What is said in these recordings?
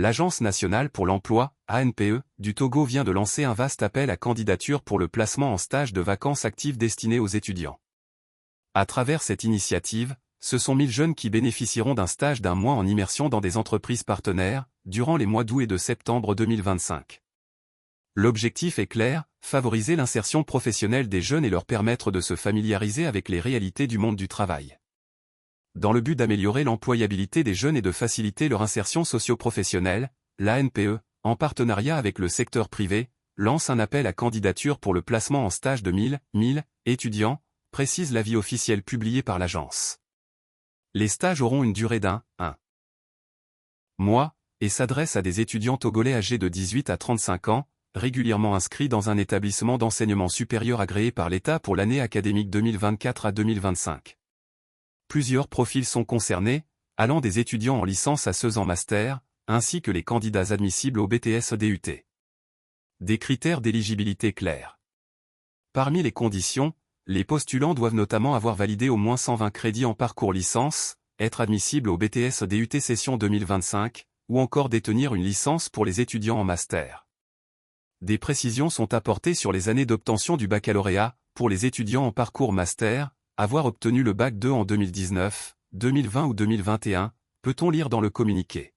l'Agence nationale pour l'emploi, ANPE, du Togo vient de lancer un vaste appel à candidature pour le placement en stage de vacances actives destiné aux étudiants. À travers cette initiative, ce sont 1000 jeunes qui bénéficieront d'un stage d'un mois en immersion dans des entreprises partenaires, durant les mois d'août et de septembre 2025. L'objectif est clair, favoriser l'insertion professionnelle des jeunes et leur permettre de se familiariser avec les réalités du monde du travail. Dans le but d'améliorer l'employabilité des jeunes et de faciliter leur insertion socio-professionnelle, l'ANPE, en partenariat avec le secteur privé, lance un appel à candidature pour le placement en stage de 1000 étudiants, précise l'avis officiel publié par l'agence. Les stages auront une durée d'un mois, et s'adressent à des étudiants togolais âgés de 18 à 35 ans, régulièrement inscrits dans un établissement d'enseignement supérieur agréé par l'État pour l'année académique 2024 à 2025. Plusieurs profils sont concernés, allant des étudiants en licence à ceux en master, ainsi que les candidats admissibles au BTS DUT. Des critères d'éligibilité clairs. Parmi les conditions, les postulants doivent notamment avoir validé au moins 120 crédits en parcours licence, être admissibles au BTS DUT session 2025, ou encore détenir une licence pour les étudiants en master. Des précisions sont apportées sur les années d'obtention du baccalauréat, pour les étudiants en parcours master, avoir obtenu le bac 2 en 2019, 2020 ou 2021, peut-on lire dans le communiqué.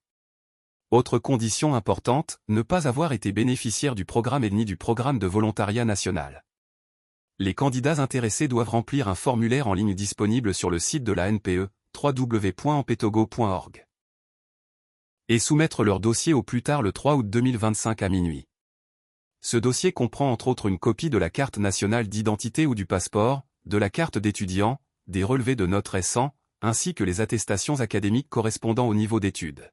Autre condition importante, ne pas avoir été bénéficiaire du programme ni du programme de volontariat national. Les candidats intéressés doivent remplir un formulaire en ligne disponible sur le site de la ANPE, www.ampetogo.org. Et soumettre leur dossier au plus tard le 3 août 2025 à minuit. Ce dossier comprend entre autres une copie de la carte nationale d'identité ou du passeport, de la carte d'étudiant, des relevés de notes récents, ainsi que les attestations académiques correspondant au niveau d'études.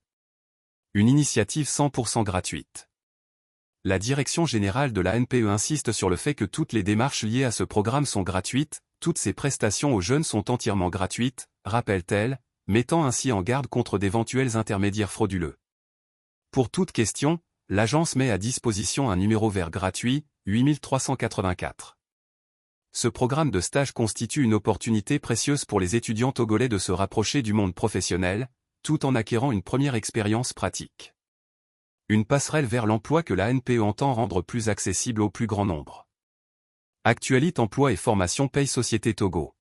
Une initiative 100% gratuite. La Direction générale de la ANPE insiste sur le fait que toutes les démarches liées à ce programme sont gratuites, toutes ces prestations aux jeunes sont entièrement gratuites, rappelle-t-elle, mettant ainsi en garde contre d'éventuels intermédiaires frauduleux. Pour toute question, l'agence met à disposition un numéro vert gratuit, 8384. Ce programme de stage constitue une opportunité précieuse pour les étudiants togolais de se rapprocher du monde professionnel, tout en acquérant une première expérience pratique. Une passerelle vers l'emploi que la ANPE entend rendre plus accessible au plus grand nombre. Actualité Emploi et Formation Paye Société Togo.